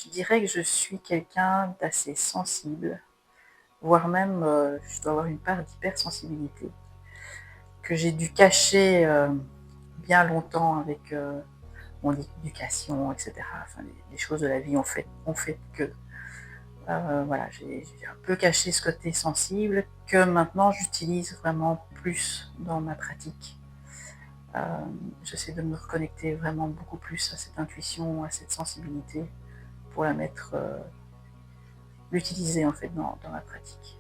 Je dirais que je suis quelqu'un d'assez sensible, voire même, je dois avoir une part d'hypersensibilité, que j'ai dû cacher bien longtemps avec mon éducation, etc. Enfin, les choses de la vie ont fait que voilà, j'ai un peu caché ce côté sensible que maintenant j'utilise vraiment plus dans ma pratique. J'essaie de me reconnecter vraiment beaucoup plus à cette intuition, à cette sensibilité pour la mettre, l'utiliser en fait dans ma pratique.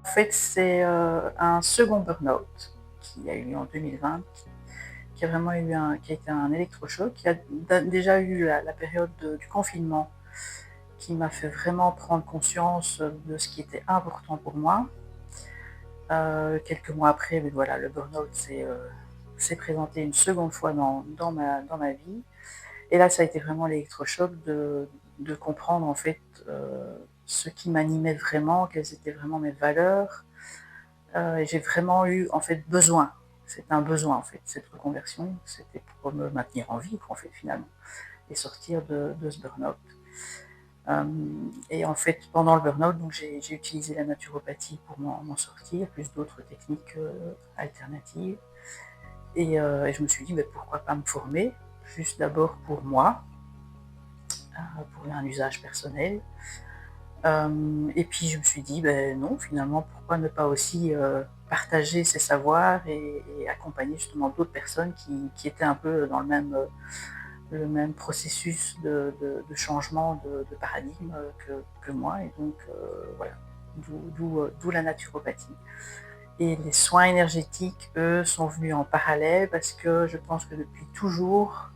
En fait, c'est un second burn-out qui a eu lieu en 2020, qui a vraiment eu qui a été un électrochoc, qui a déjà eu la période du confinement, qui m'a fait vraiment prendre conscience de ce qui était important pour moi. Quelques mois après, mais voilà, le burn-out s'est présenté une seconde fois dans ma vie. Et là, ça a été vraiment l'électrochoc de comprendre en fait ce qui m'animait vraiment, quelles étaient vraiment mes valeurs. Et j'ai vraiment eu en fait besoin. C'était un besoin en fait, cette reconversion. C'était pour me maintenir en vie en fait finalement et sortir de ce burn-out. Et en fait, pendant le burn-out, donc j'ai utilisé la naturopathie pour m'en sortir, plus d'autres techniques alternatives. Et je me suis dit, mais pourquoi pas me former, juste d'abord pour moi, pour un usage personnel. Et puis je me suis dit, ben non, finalement, pourquoi ne pas aussi partager ces savoirs et accompagner justement d'autres personnes qui étaient un peu dans le même processus de changement de paradigme que moi. Et donc, voilà, d'où la naturopathie. Et les soins énergétiques, eux, sont venus en parallèle parce que je pense que depuis toujours,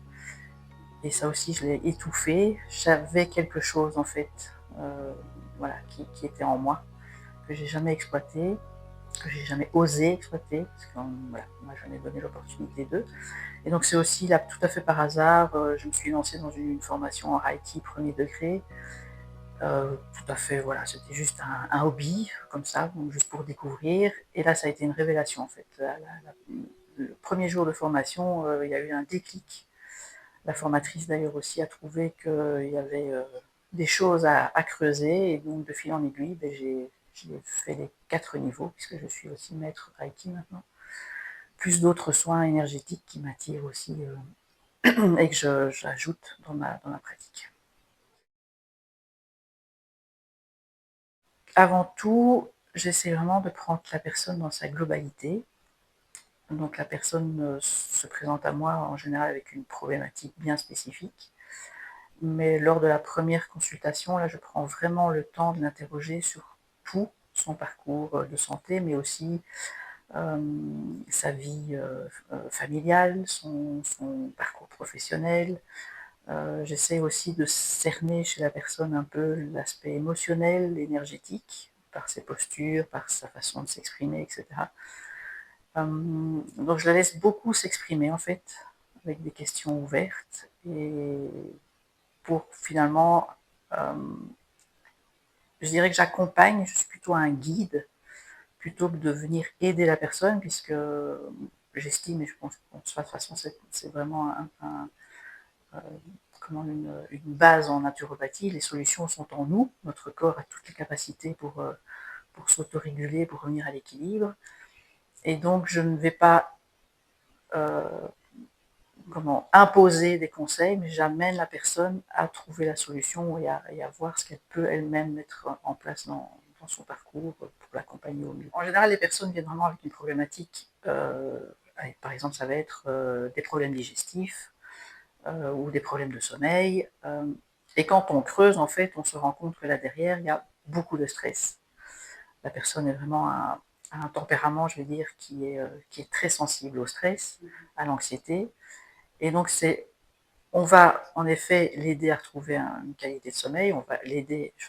et ça aussi je l'ai étouffé, j'avais quelque chose en fait, voilà, qui était en moi, que j'ai jamais exploité, que j'ai jamais osé exploiter, parce que voilà, on m'a jamais donné l'opportunité d'eux. Et donc c'est aussi là, tout à fait par hasard, je me suis lancée dans une formation en Reiki premier degré. Tout à fait, voilà, c'était juste un hobby, comme ça, donc juste pour découvrir. Et là, ça a été une révélation, en fait. Le premier jour de formation, il y a eu un déclic. La formatrice, d'ailleurs, aussi a trouvé qu'il y avait des choses à creuser. Et donc, de fil en aiguille, ben, j'ai fait les 4 niveaux, puisque je suis aussi maître Reiki maintenant. Plus d'autres soins énergétiques qui m'attirent aussi et que j'ajoute dans ma pratique. Avant tout, j'essaie vraiment de prendre la personne dans sa globalité. Donc la personne se présente à moi en général avec une problématique bien spécifique. Mais lors de la première consultation, là, je prends vraiment le temps de l'interroger sur tout son parcours de santé, mais aussi sa vie familiale, son parcours professionnel. J'essaie aussi de cerner chez la personne un peu l'aspect émotionnel, énergétique, par ses postures, par sa façon de s'exprimer, etc. Donc je la laisse beaucoup s'exprimer en fait, avec des questions ouvertes, et pour finalement, je dirais que j'accompagne, je suis plutôt un guide, plutôt que de venir aider la personne, puisque j'estime, et je pense que de toute façon c'est vraiment comment une base en naturopathie, les solutions sont en nous, notre corps a toutes les capacités pour s'autoréguler, pour revenir à l'équilibre, et donc je ne vais pas imposer des conseils, mais j'amène la personne à trouver la solution et à voir ce qu'elle peut elle-même mettre en place dans son parcours pour l'accompagner au mieux. En général, les personnes viennent vraiment avec une problématique. Par exemple, ça va être des problèmes digestifs ou des problèmes de sommeil. Et quand on creuse, en fait, on se rend compte que là derrière, il y a beaucoup de stress. La personne est vraiment un tempérament, je vais dire, qui est très sensible au stress, à l'anxiété. Et donc, on va en effet l'aider à retrouver une qualité de sommeil,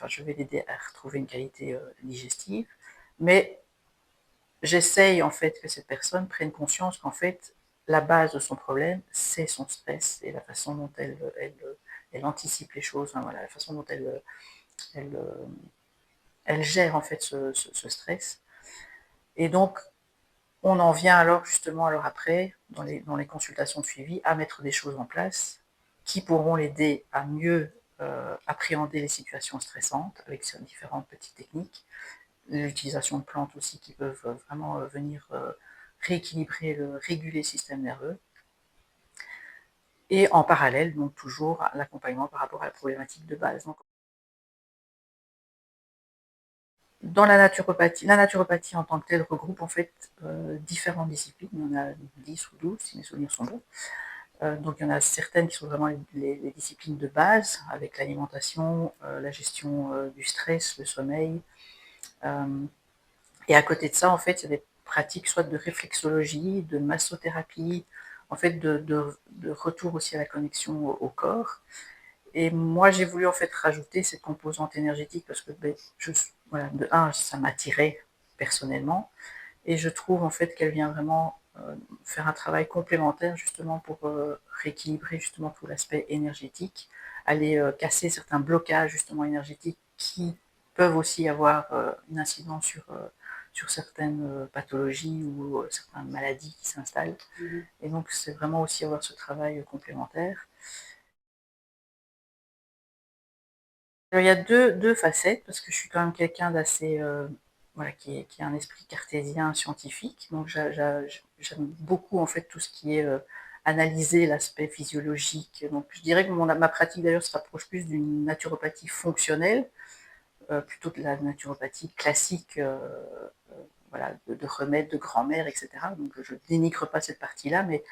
je vais l'aider à retrouver une qualité digestive, mais j'essaye en fait que cette personne prenne conscience qu'en fait, la base de son problème, c'est son stress et la façon dont elle anticipe les choses, hein, voilà, la façon dont elle, elle gère en fait ce stress. Et donc, on en vient alors justement alors après, dans les consultations de suivi, à mettre des choses en place qui pourront l'aider à mieux appréhender les situations stressantes avec ces différentes petites techniques, l'utilisation de plantes aussi qui peuvent vraiment venir rééquilibrer, réguler le système nerveux, et en parallèle, donc toujours l'accompagnement par rapport à la problématique de base. Donc, dans la naturopathie en tant que telle regroupe en fait différentes disciplines. Il y en a 10 ou 12 si mes souvenirs sont bons. Donc il y en a certaines qui sont vraiment les disciplines de base, avec l'alimentation, la gestion du stress, le sommeil. Et à côté de ça, en fait, il y a des pratiques soit de réflexologie, de massothérapie, en fait, de retour aussi à la connexion au corps. Et moi, j'ai voulu en fait rajouter cette composante énergétique parce que voilà, de un, ça m'attirait personnellement, et je trouve en fait qu'elle vient vraiment faire un travail complémentaire justement pour rééquilibrer justement tout l'aspect énergétique, aller casser certains blocages justement énergétiques qui peuvent aussi avoir une incidence sur certaines pathologies ou certaines maladies qui s'installent. Et donc c'est vraiment aussi avoir ce travail complémentaire. Alors, il y a deux facettes, parce que je suis quand même quelqu'un d'assez, voilà, qui a un esprit cartésien scientifique. Donc, j'aime beaucoup, en fait, tout ce qui est analyser l'aspect physiologique. Donc, je dirais que ma pratique, d'ailleurs, se rapproche plus d'une naturopathie fonctionnelle, plutôt que de la naturopathie classique, voilà, de remèdes de grand-mère, etc. Donc, je ne dénigre pas cette partie-là, mais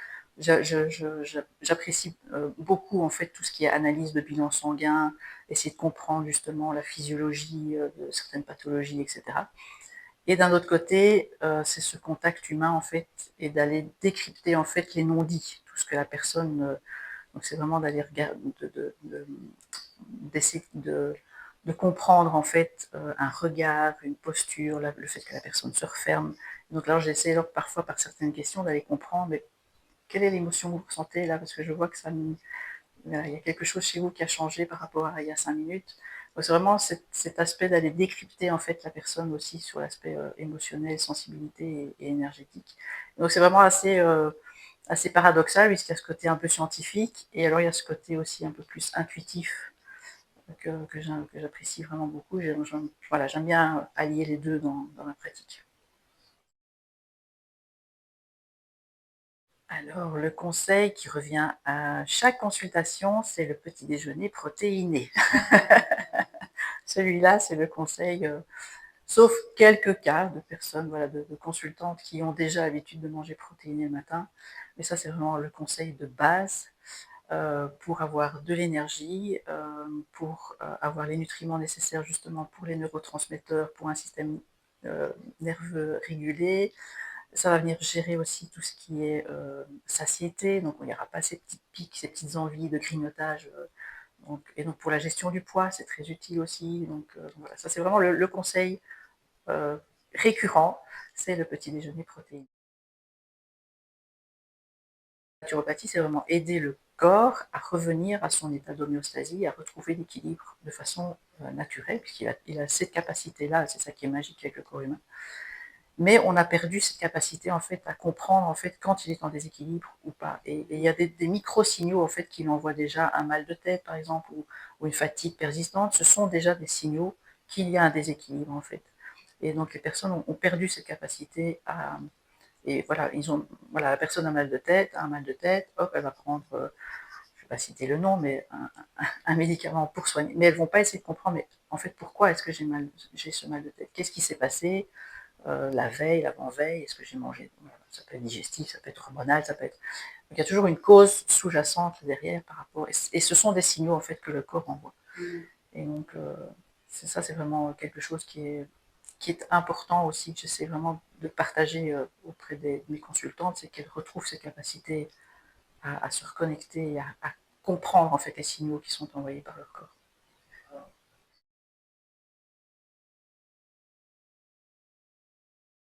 j'apprécie beaucoup en fait tout ce qui est analyse de bilan sanguin, essayer de comprendre justement la physiologie de certaines pathologies, etc. Et d'un autre côté, c'est ce contact humain en fait, et d'aller décrypter en fait les non-dits, tout ce que la personne. Donc c'est vraiment d'aller regarder, d'essayer de comprendre en fait un regard, une posture, le fait que la personne se referme. Donc là, j'essaie parfois par certaines questions d'aller comprendre mais quelle est l'émotion que vous ressentez là, parce que je vois que il y a quelque chose chez vous qui a changé par rapport à il y a 5 minutes. Donc c'est vraiment cet aspect d'aller décrypter en fait la personne aussi sur l'aspect émotionnel, sensibilité et énergétique. Donc c'est vraiment assez paradoxal puisqu'il y a ce côté un peu scientifique et alors il y a ce côté aussi un peu plus intuitif que j'apprécie vraiment beaucoup. Voilà, j'aime bien allier les deux dans ma pratique. Alors, le conseil qui revient à chaque consultation, c'est le petit déjeuner protéiné. Celui-là, c'est le conseil, sauf quelques cas de personnes, voilà, de consultantes qui ont déjà l'habitude de manger protéiné le matin. Mais ça, c'est vraiment le conseil de base pour avoir de l'énergie, pour avoir les nutriments nécessaires justement pour les neurotransmetteurs, pour un système nerveux régulé. Ça va venir gérer aussi tout ce qui est satiété, donc il n'y aura pas ces petites piques, ces petites envies de grignotage. Et donc pour la gestion du poids, c'est très utile aussi. Donc voilà, ça c'est vraiment le conseil euh, récurrent, c'est le petit déjeuner protéiné. La naturopathie, c'est vraiment aider le corps à revenir à son état d'homéostasie, à retrouver l'équilibre de façon naturelle, puisqu'il a cette capacité-là, c'est ça qui est magique avec le corps humain. Mais on a perdu cette capacité en fait à comprendre en fait quand il est en déséquilibre ou pas. Et il y a des micro-signaux en fait qui l'envoient déjà un mal de tête par exemple ou une fatigue persistante. Ce sont déjà des signaux qu'il y a un déséquilibre en fait. Et donc les personnes ont perdu cette capacité à, et voilà, voilà, la personne a un mal de tête, hop, elle va prendre, je ne vais pas citer le nom, mais un médicament pour soigner. Mais elles ne vont pas essayer de comprendre, mais en fait, pourquoi est-ce que j'ai ce mal de tête? Qu'est-ce qui s'est passé la veille, l'avant-veille? Est-ce que j'ai mangé? Voilà, ça peut être digestif, ça peut être hormonal, ça peut être. Donc il y a toujours une cause sous-jacente derrière par rapport. Et ce sont des signaux en fait que le corps envoie. Et donc ça, c'est vraiment quelque chose qui est important aussi, que j'essaie vraiment de partager auprès de mes consultantes, c'est qu'elles retrouvent ces capacités à se reconnecter, à comprendre en fait les signaux qui sont envoyés par leur corps.